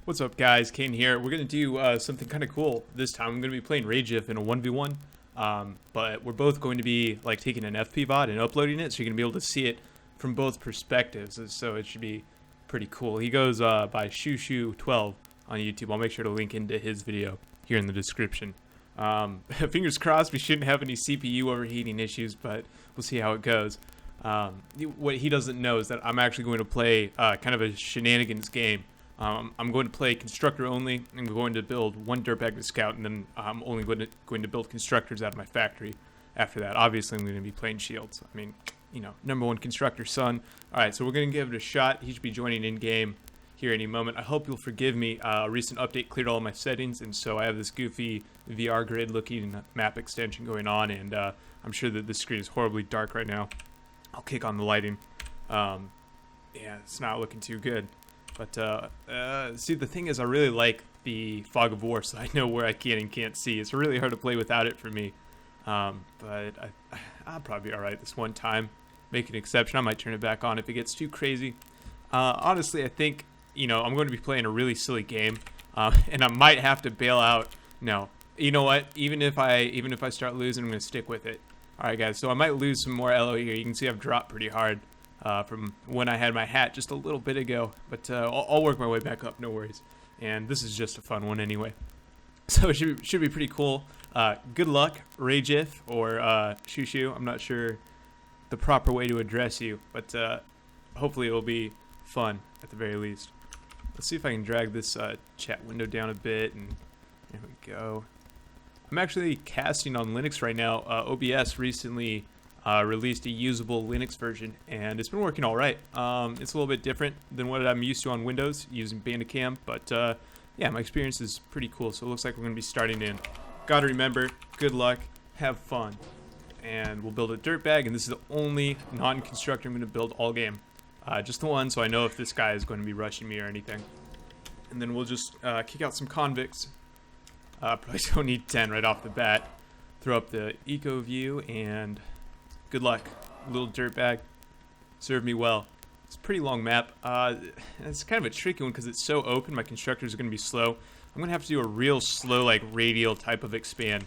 What's up, guys? Kaen here. We're going to do something kind of cool this time. I'm going to be playing RayJiff in a 1v1, but we're both going to be like taking an FPVOD and uploading it, so you're going to be able to see it from both perspectives, so it should be pretty cool. He goes by SHxCL on YouTube. I'll make sure to link into his video here in the description. Fingers crossed we shouldn't have any CPU overheating issues, but we'll see how it goes. What he doesn't know is that I'm actually going to play kind of a shenanigans game. I'm going to play constructor only. I'm going to build one dirtbag to scout, and then I'm only going to build constructors out of my factory after that. Obviously, I'm going to be playing shields. I mean, you know, #1 constructor son. All right, so we're going to give it a shot. He should be joining in-game here any moment. I hope you'll forgive me. A recent update cleared all of my settings, and so I have this goofy VR grid looking map extension going on, and I'm sure that this screen is horribly dark right now. I'll kick on the lighting. Yeah, it's not looking too good. But, see, the thing is, I really like the fog of war, so I know where I can and can't see. It's really hard to play without it for me. But I'll probably be alright this one time. Make an exception. I might turn it back on if it gets too crazy. Honestly, I think, you know, I'm going to be playing a really silly game. And I might have to bail out. No. You know what? Even if I start losing, I'm going to stick with it. Alright, guys. So I might lose some more LO here. You can see I've dropped pretty hard. From when I had my hat just a little bit ago, but I'll work my way back up, no worries. And this is just a fun one anyway, so it should be pretty cool. Good luck, RayJiff or SHxCL. I'm not sure the proper way to address you, but hopefully it'll be fun at the very least. Let's see if I can drag this chat window down a bit, and there we go. I'm actually casting on Linux right now. OBS recently released a usable Linux version, and it's been working all right. It's a little bit different than what I'm used to on Windows using Bandicam, but yeah, my experience is pretty cool. So it looks like we're going to be starting in. Gotta remember, good luck, have fun, and we'll build a dirtbag. And this is the only non-constructor I'm going to build all game, just the one, so I know if this guy is going to be rushing me or anything. And then we'll just kick out some convicts. Probably don't need 10 right off the bat. Throw up the eco view and good luck, little dirtbag. Serve me well. It's a pretty long map. It's kind of a tricky one because it's so open. My constructors are going to be slow. I'm going to have to do a real slow, like radial type of expand.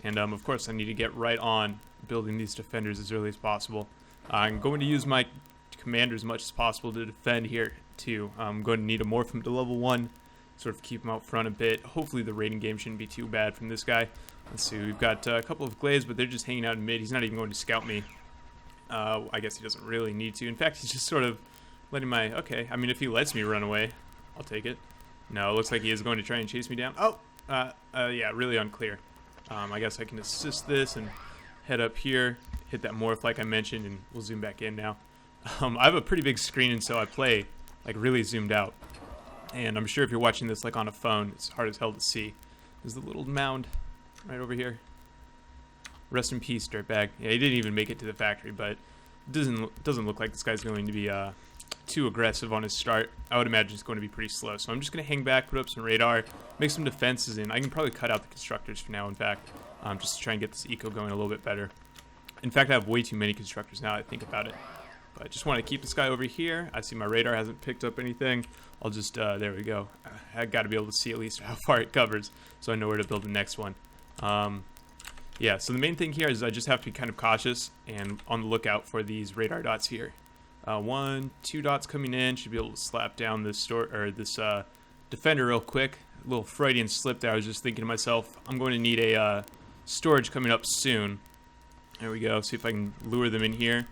And of course, I need to get right on building these defenders as early as possible. I'm going to use my commander as much as possible to defend here too. I'm going to need to morph him to level 1, sort of keep him out front a bit. Hopefully, the raiding game shouldn't be too bad from this guy. Let's see, we've got a couple of glaives, but they're just hanging out in mid. He's not even going to scout me. I guess he doesn't really need to. In fact, he's just sort of letting my... Okay, I mean, if he lets me run away, I'll take it. No, it looks like he is going to try and chase me down. Oh! Yeah, really unclear. I guess I can assist this and head up here, hit that morph like I mentioned, and we'll zoom back in now. I have a pretty big screen, and so I play, like, really zoomed out. And I'm sure if you're watching this, like, on a phone, it's hard as hell to see. There's the little mound right over here. Rest in peace, dirtbag. Yeah, he didn't even make it to the factory, but it doesn't look like this guy's going to be too aggressive on his start. I would imagine it's going to be pretty slow. So I'm just going to hang back, put up some radar, make some defenses in. I can probably cut out the constructors for now, in fact, just to try and get this eco going a little bit better. In fact, I have way too many constructors now that I think about it. But I just want to keep this guy over here. I see my radar hasn't picked up anything. I'll just, there we go. I got to be able to see at least how far it covers so I know where to build the next one. Yeah, so the main thing here is I just have to be kind of cautious and on the lookout for these radar dots here. 1, 2 dots coming in. Should be able to slap down this defender real quick. A little Freudian slip there. I was just thinking to myself, I'm going to need a storage coming up soon. There we go. See if I can lure them in here.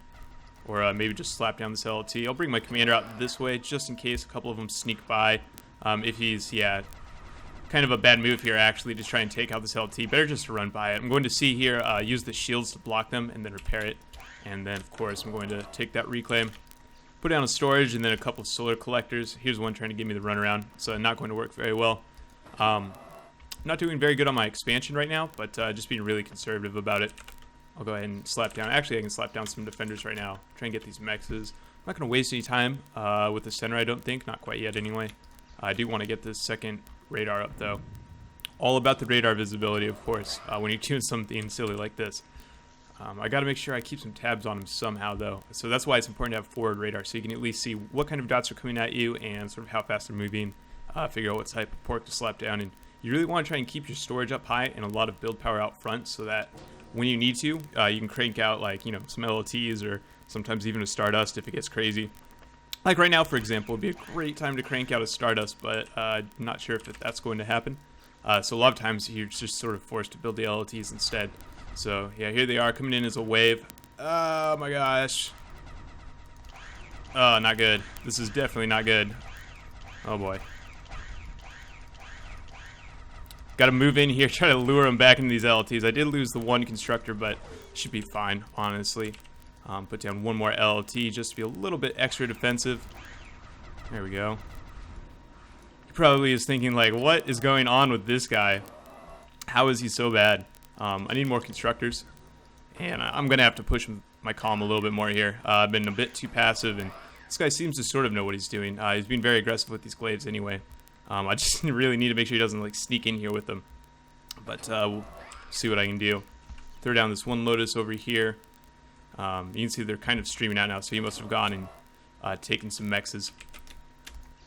Or maybe just slap down this LT. I'll bring my commander out this way just in case a couple of them sneak by. If he's, yeah, kind of a bad move here actually to try and take out this LT. Better just to run by it. I'm going to see here, use the shields to block them and then repair it. And then, of course, I'm going to take that reclaim, put down a storage, and then a couple of solar collectors. Here's one trying to give me the runaround, so not going to work very well. Not doing very good on my expansion right now, but just being really conservative about it. I'll go ahead and slap down. Actually, I can slap down some defenders right now. Try and get these mexes. I'm not going to waste any time with the center, I don't think. Not quite yet, anyway. I do want to get this second radar up, though. All about the radar visibility, of course, when you're doing something silly like this. I got to make sure I keep some tabs on them somehow, though. So that's why it's important to have forward radar, so you can at least see what kind of dots are coming at you and sort of how fast they're moving. figure out what type of pork to slap down. And you really want to try and keep your storage up high and a lot of build power out front, so that when you need to, you can crank out like, you know, some LLTs or sometimes even a Stardust if it gets crazy. Like right now, for example, would be a great time to crank out a Stardust, but I'm not sure if that's going to happen. So a lot of times you're just sort of forced to build the LLTs instead. So yeah, here they are coming in as a wave. Oh my gosh. Oh, not good. This is definitely not good. Oh boy. Got to move in here, try to lure them back into these LLTs. I did lose the one constructor, but should be fine, honestly. Put down one more LLT just to be a little bit extra defensive. There we go. He probably is thinking, like, what is going on with this guy? How is he so bad? I need more constructors, and I'm going to have to push my calm a little bit more here. I've been a bit too passive, and this guy seems to sort of know what he's doing. He's been very aggressive with these glaives anyway. I just really need to make sure he doesn't like sneak in here with them. But we'll see what I can do. Throw down this one Lotus over here. You can see they're kind of streaming out now, so he must have gone and taken some mexes.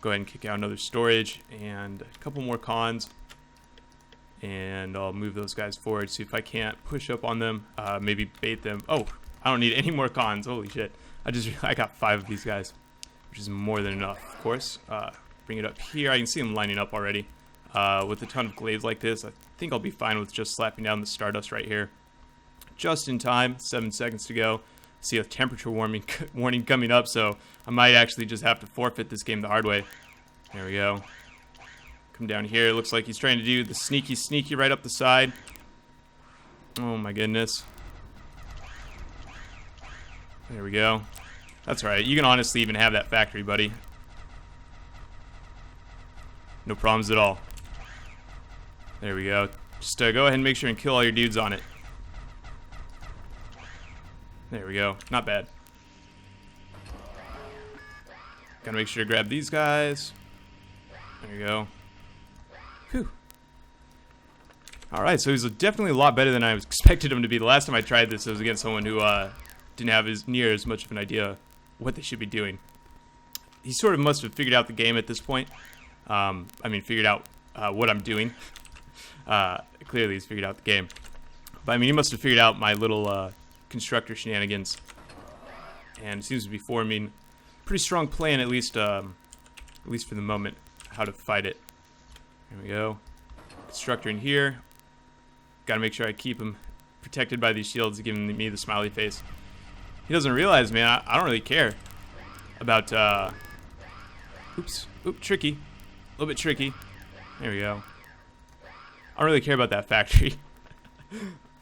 Go ahead and kick out another storage and a couple more cons. And I'll move those guys forward, see if I can't push up on them, maybe bait them. Oh, I don't need any more cons. Holy shit. I got 5 of these guys, which is more than enough, of course. Bring it up here. I can see them lining up already. With a ton of glaives like this, I think I'll be fine with just slapping down the Stardust right here. Just in time, 7 seconds to go. See a temperature warning coming up, so I might actually just have to forfeit this game the hard way. There we go. Come down here. Looks like he's trying to do the sneaky right up the side. Oh my goodness. There we go. That's right. You can honestly even have that factory, buddy. No problems at all. There we go. Just go ahead and make sure and kill all your dudes on it. There we go. Not bad. Gotta make sure to grab these guys. There you go. Whew. Alright, so he's definitely a lot better than I expected him to be. The last time I tried this, it was against someone who didn't have near as much of an idea what they should be doing. He sort of must have figured out the game at this point. Figured out what I'm doing. Clearly he's figured out the game. But I mean, he must have figured out my little constructor shenanigans. And it seems to be forming a pretty strong plan, at least for the moment, how to fight it. There we go. Constructor in here. Gotta make sure I keep him protected by these shields, giving me the smiley face. He doesn't realize, man, I don't really care about, oops, tricky. A little bit tricky. There we go. I don't really care about that factory.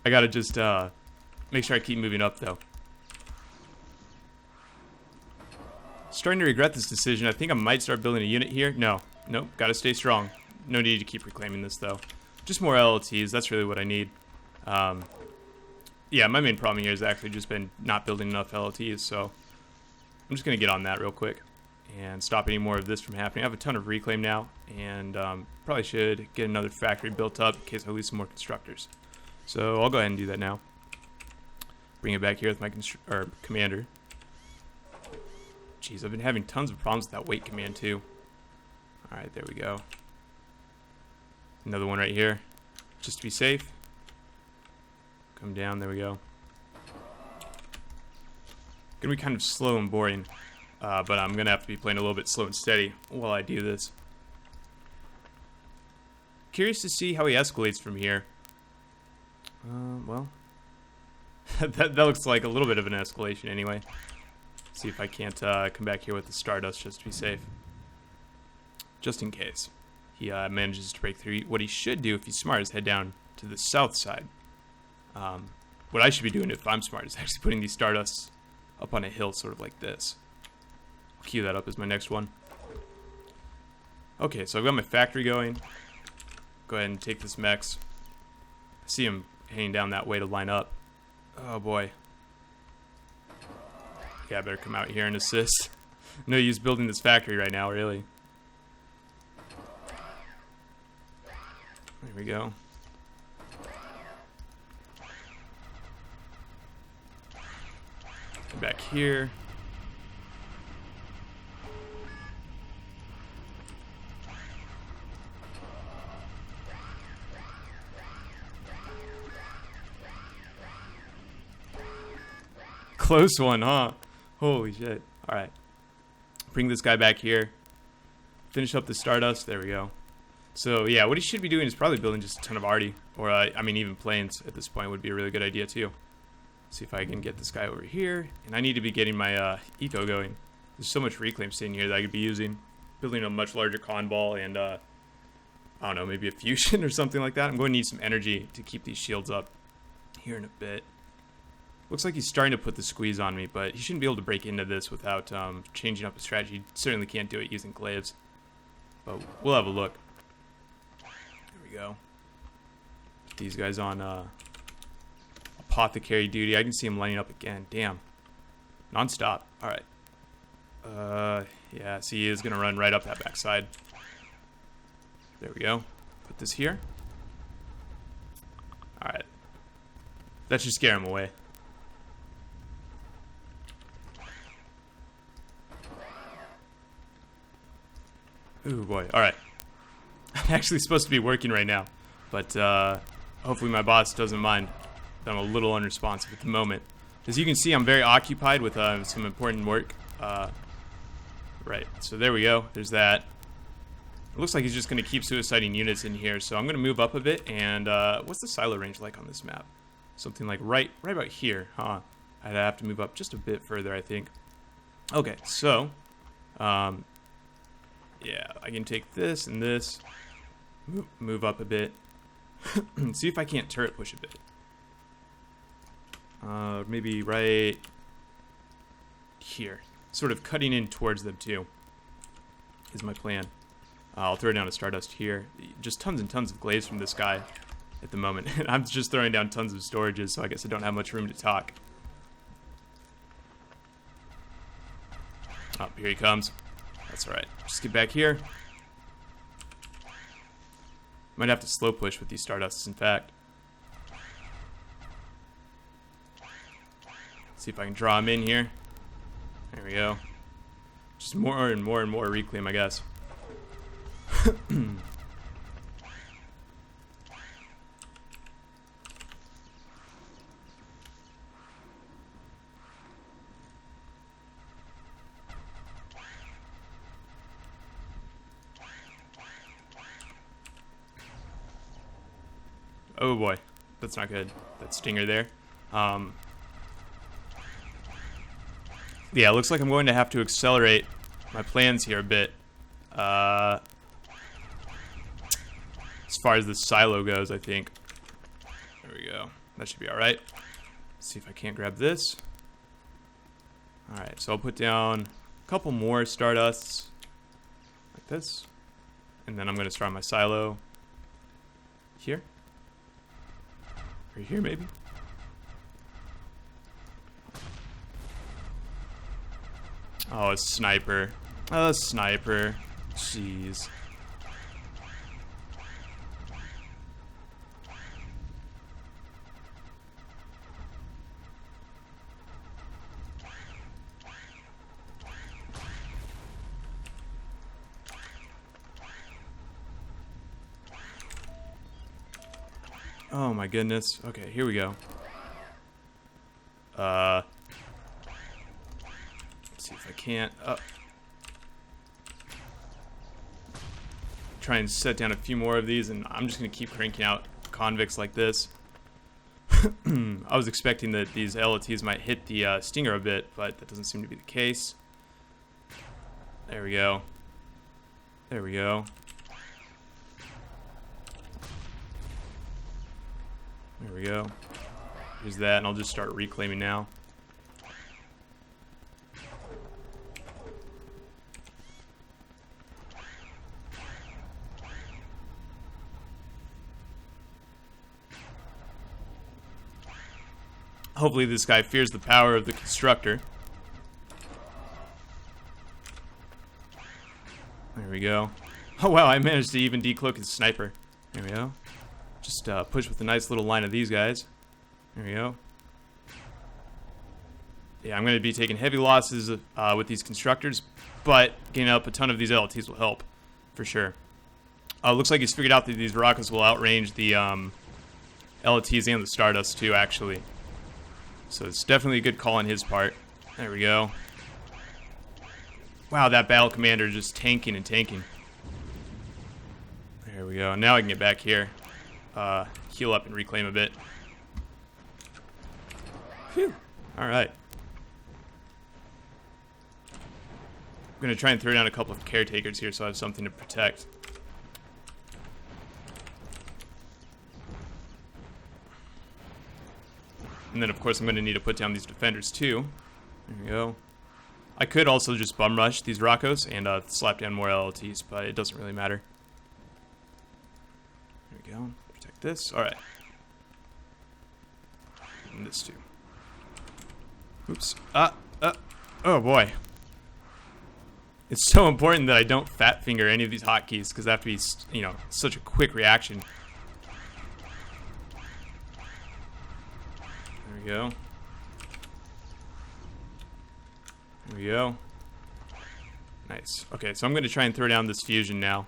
I gotta just make sure I keep moving up, though. Starting to regret this decision. I think I might start building a unit here. Nope, gotta stay strong. No need to keep reclaiming this, though. Just more LLTs, that's really what I need. Yeah, my main problem here has actually just been not building enough LLTs, so I'm just gonna get on that real quick and stop any more of this from happening. I have a ton of reclaim now, and probably should get another factory built up in case I lose some more constructors. So I'll go ahead and do that now. Bring it back here with my commander. Jeez, I've been having tons of problems with that wait command too. Alright, there we go. Another one right here, just to be safe. Come down, there we go. Gonna be kind of slow and boring. But I'm going to have to be playing a little bit slow and steady while I do this. Curious to see how he escalates from here. Well, that looks like a little bit of an escalation anyway. See if I can't come back here with the Stardust just to be safe. Just in case he manages to break through. What he should do, if he's smart, is head down to the south side. What I should be doing if I'm smart is actually putting these Stardusts up on a hill sort of like this. Queue that up as my next one. Okay, so I've got my factory going. Go ahead and take this mechs. I see him heading down that way to line up. Oh boy. Yeah, I better come out here and assist. No use building this factory right now, really. There we go. Come back here. Close one, huh? Holy shit. All right. Bring this guy back here. Finish up the Stardust. There we go. So, yeah, what he should be doing is probably building just a ton of arty. Or, I mean, even planes at this point would be a really good idea, too. See if I can get this guy over here. And I need to be getting my eco going. There's so much reclaim sitting here that I could be using. Building a much larger con ball and, I don't know, maybe a fusion or something like that. I'm going to need some energy to keep these shields up here in a bit. Looks like he's starting to put the squeeze on me, but he shouldn't be able to break into this without changing up his strategy. He certainly can't do it using glaives. But we'll have a look. There we go. Put these guys on apothecary duty. I can see him lining up again. Damn. Non-stop. Alright. Yeah, see, he is going to run right up that backside. There we go. Put this here. Alright. That should scare him away. Ooh, boy. Alright. I'm actually supposed to be working right now. But, hopefully my boss doesn't mind that I'm a little unresponsive at the moment. As you can see, I'm very occupied with some important work. Right. So there we go. There's that. It looks like he's just going to keep suiciding units in here. So I'm going to move up a bit. And, what's the silo range like on this map? Something like right about here, huh? I'd have to move up just a bit further, I think. Okay, so... yeah, I can take this and this, move up a bit, see if I can't turret push a bit. Maybe right here, sort of cutting in towards them too, is my plan. I'll throw down a Stardust here. Just tons and tons of glaives from this guy at the moment. I'm just throwing down tons of storages, so I guess I don't have much room to talk. Oh, here he comes. That's alright. Just get back here. Might have to slow push with these Stardusts, in fact. See if I can draw him in here. There we go. Just more and more and more reclaim, I guess. Oh boy, that's not good. That stinger there. Yeah, it looks like I'm going to have to accelerate my plans here a bit. As far as the silo goes, I think. There we go. That should be alright. See if I can't grab this. Alright, so I'll put down a couple more Stardusts. Like this. And then I'm going to start my silo here. Or here, maybe? Oh, a sniper. A sniper. Jeez. Oh my goodness. Okay, here we go. Let's see if I can't. Try and set down a few more of these, and I'm just gonna keep cranking out convicts like this. I was expecting that these LOTs might hit the stinger a bit, but that doesn't seem to be the case. There we go. There we go. There we go. Here's that, and I'll just start reclaiming now. Hopefully this guy fears the power of the constructor. There we go. Oh wow, I managed to even decloak his sniper. There we go. Just push with a nice little line of these guys. There we go. Yeah, I'm going to be taking heavy losses with these constructors, but getting up a ton of these LTs will help, for sure. Looks like he's figured out that these rockets will outrange the LTs and the Stardust too, actually. So it's definitely a good call on his part. There we go. Wow, that battle commander just tanking and tanking. There we go. Now I can get back here. Heal up and reclaim a bit. Phew. Alright. I'm going to try and throw down a couple of caretakers here so I have something to protect. And then, of course, I'm going to need to put down these defenders, too. There we go. I could also just bum rush these Rockos and slap down more LLTs, but it doesn't really matter. There we go. Protect this. Alright. And this, too. Oops. Oh, boy. It's so important that I don't fat finger any of these hotkeys, because they have to be, you know, such a quick reaction. There we go. There we go. Nice. Okay, so I'm going to try and throw down this fusion now.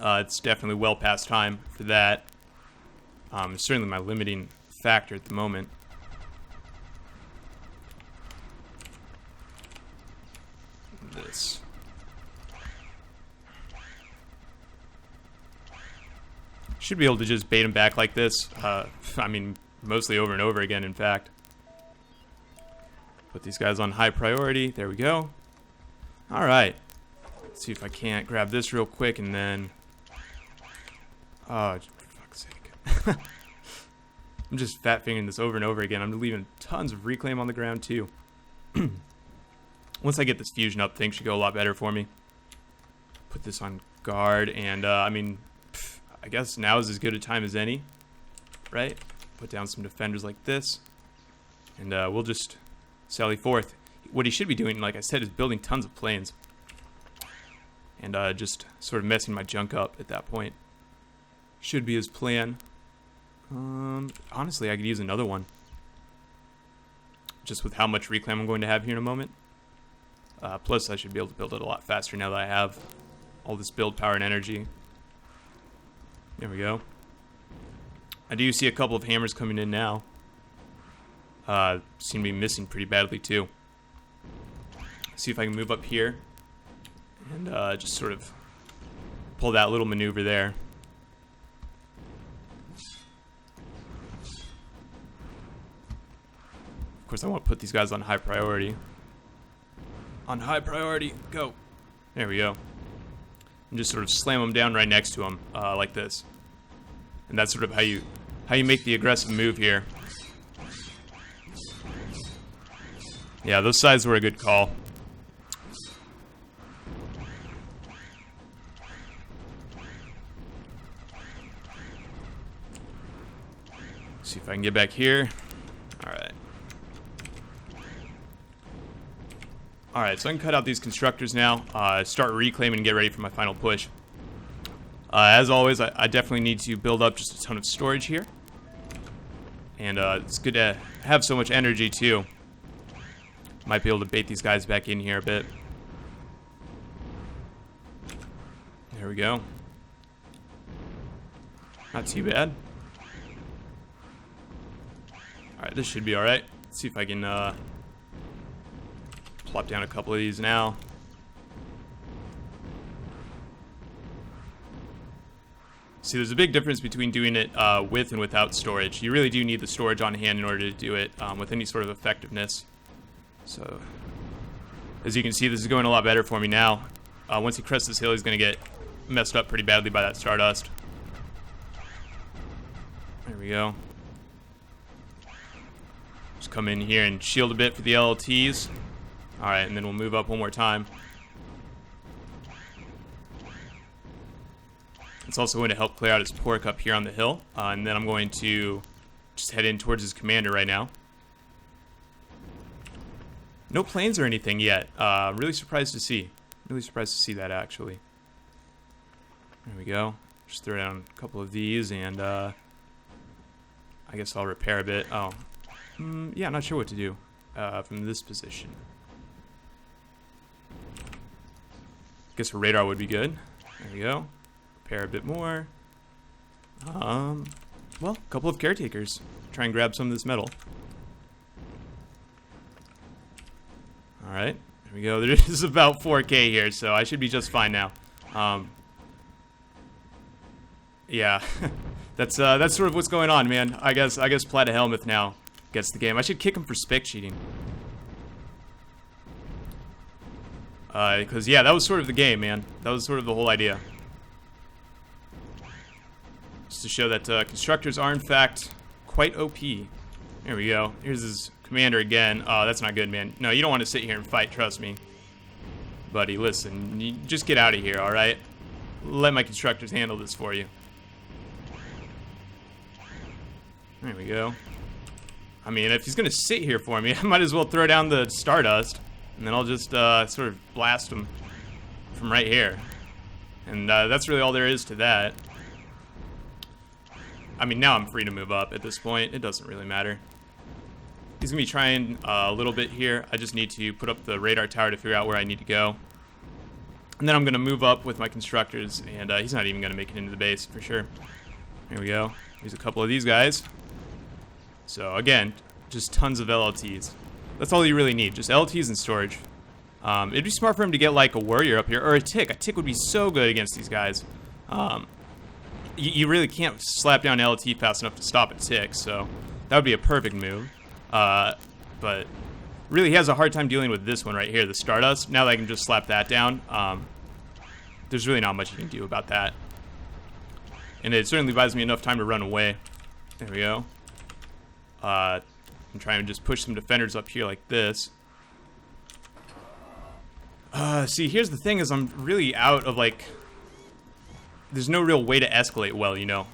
It's definitely well past time for that. It's certainly my limiting factor at the moment. This. Should be able to just bait him back like this. I mean, mostly over and over again, in fact. Put these guys on high priority. There we go. Alright. Let's see if I can't grab this real quick and then... Oh, for fuck's sake. I'm just fat fingering this over and over again. I'm leaving tons of reclaim on the ground, too. Once I get this fusion up, things should go a lot better for me. Put this on guard, and, I mean, I guess now is as good a time as any, right? Put down some defenders like this, and we'll just sally forth. What he should be doing, like I said, is building tons of planes, and just sort of messing my junk up at that point. Should be his plan. Honestly, I could use another one, just with how much reclaim I'm going to have here in a moment. Plus, I should be able to build it a lot faster now that I have all this build power and energy. There we go. I do see a couple of hammers coming in now. Seem to be missing pretty badly, too. See if I can move up here and just sort of pull that little maneuver there. Of course, I want to put these guys on high priority. On high priority, go. There we go. And just sort of slam them down right next to him, like this. And that's sort of how you make the aggressive move here. Yeah, those sides were a good call. See if I can get back here. Alright. Alright, so I can cut out these constructors now, start reclaiming and get ready for my final push. As always, I definitely need to build up just a ton of storage here. And it's good to have so much energy, too. Might be able to bait these guys back in here a bit. There we go. Not too bad. Alright, this should be alright. Let's see if I can plop down a couple of these now. See, there's a big difference between doing it with and without storage. You really do need the storage on hand in order to do it with any sort of effectiveness. So, as you can see, this is going a lot better for me now. Once he crests this hill, he's going to get messed up pretty badly by that Stardust. There we go. Just come in here and shield a bit for the LLTs. Alright, and then we'll move up one more time. It's also going to help clear out his pork up here on the hill. And then I'm going to just head in towards his commander right now. No planes or anything yet. Really surprised to see. Really surprised to see that, actually. There we go. Just throw down a couple of these, and I guess I'll repair a bit. Oh. Yeah, not sure what to do from this position. Guess a radar would be good. There we go. Repair a bit more. Well, a couple of caretakers. Try and grab some of this metal. right, there we go. There's about 4K here, so I should be just fine now. Yeah, that's sort of what's going on, man. I guess Platyhelmeth now gets the game. I should kick him for spec cheating. Because yeah, that was sort of the game, man. That was sort of the whole idea. Just to show that constructors are in fact quite OP. There we go. Here's his commander again. Oh, that's not good, man. No, you don't want to sit here and fight, trust me. Buddy, listen, you just get out of here, alright? Let my constructors handle this for you. There we go. I mean, if he's going to sit here for me, I might as well throw down the Stardust. And then I'll just sort of blast him from right here. And that's really all there is to that. I mean, now I'm free to move up at this point. It doesn't really matter. He's going to be trying a little bit here. I just need to put up the radar tower to figure out where I need to go. And then I'm going to move up with my constructors. And he's not even going to make it into the base for sure. Here we go. Here's a couple of these guys. So, again, just tons of LLTs. That's all you really need, just LTs and storage. It'd be smart for him to get like a warrior up here, or a tick. A tick would be so good against these guys. You really can't slap down LT fast enough to stop a tick, so that would be a perfect move. But really, he has a hard time dealing with this one right here, the Stardust. Now that I can just slap that down, there's really not much you can do about that. And it certainly buys me enough time to run away. There we go. And try and just push some defenders up here like this. See, here's the thing is I'm really out of, like... There's no real way to escalate well, you know,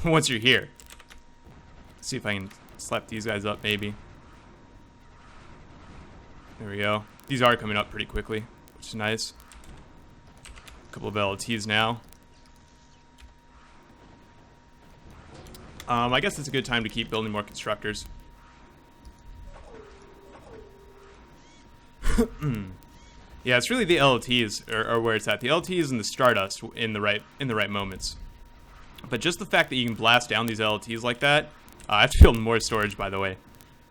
once you're here. Let's see if I can slap these guys up, maybe. There we go. These are coming up pretty quickly, which is nice. A couple of LTs now. I guess it's a good time to keep building more constructors. Yeah, it's really the LTs are where it's at. The LTs and the Stardust in the right moments. But just the fact that you can blast down these LTs like that, I have to build more storage, by the way.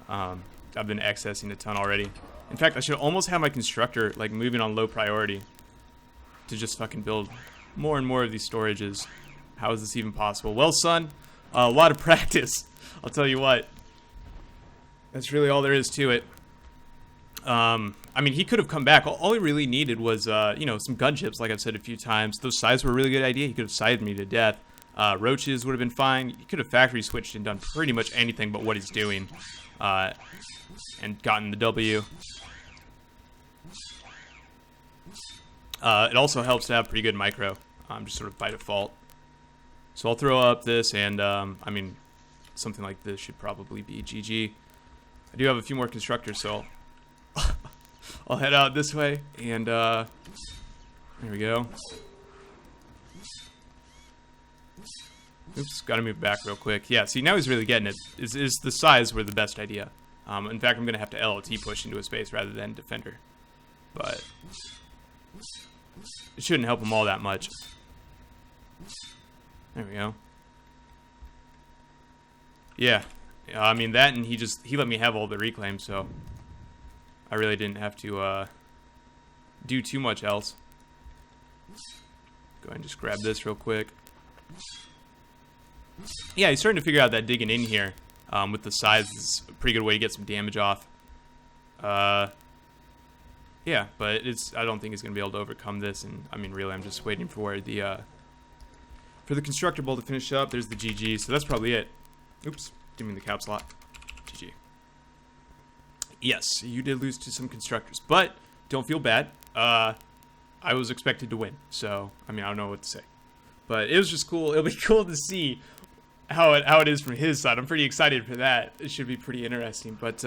I've been accessing a ton already. In fact, I should almost have my constructor like moving on low priority to just fucking build more and more of these storages. How is this even possible? Well, son, a lot of practice. I'll tell you what. That's really all there is to it. I mean, he could have come back. All he really needed was, you know, some gunchips, like I've said a few times. Those sides were a really good idea. He could have sided me to death. Roaches would have been fine. He could have factory switched and done pretty much anything but what he's doing. And gotten the W. It also helps to have pretty good micro, just sort of by default. So I'll throw up this, and, I mean, something like this should probably be GG. I do have a few more constructors, so I'll head out this way, and there we go. Oops, gotta move back real quick. Yeah, see, now he's really getting it. Is the size were the best idea. In fact, I'm gonna have to LLT push into a space rather than defender. But it shouldn't help him all that much. There we go. Yeah, I mean that, and he let me have all the reclaims, so I really didn't have to do too much else. Go ahead and just grab this real quick. Yeah, he's starting to figure out that digging in here with the size is a pretty good way to get some damage off. Yeah, but I don't think he's gonna be able to overcome this, and I mean, really, I'm just waiting for the constructor bolt to finish up. There's the GG, so that's probably it. Oops, didn't mean the caps lock. GG. Yes, you did lose to some constructors, but don't feel bad. I was expected to win, so I mean, I don't know what to say, but it was just cool. It'll be cool to see how it is from his side. I'm pretty excited for that. It should be pretty interesting. But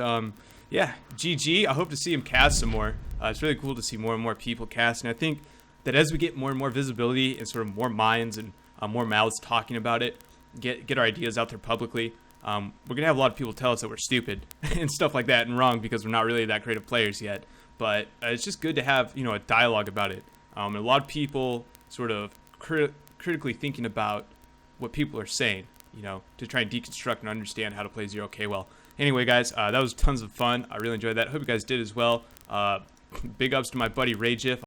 yeah, GG. I hope to see him cast some more. It's really cool to see more and more people cast, and I think that as we get more and more visibility and sort of more minds and more mouths talking about it, get our ideas out there publicly, we're gonna have a lot of people tell us that we're stupid and stuff like that and wrong because we're not really that great of players yet. But it's just good to have, you know, a dialogue about it. And a lot of people sort of critically thinking about what people are saying. you know, to try and deconstruct and understand how to play 0K well. Anyway, guys, that was tons of fun. I really enjoyed that. Hope you guys did as well. Big ups to my buddy RayJiff.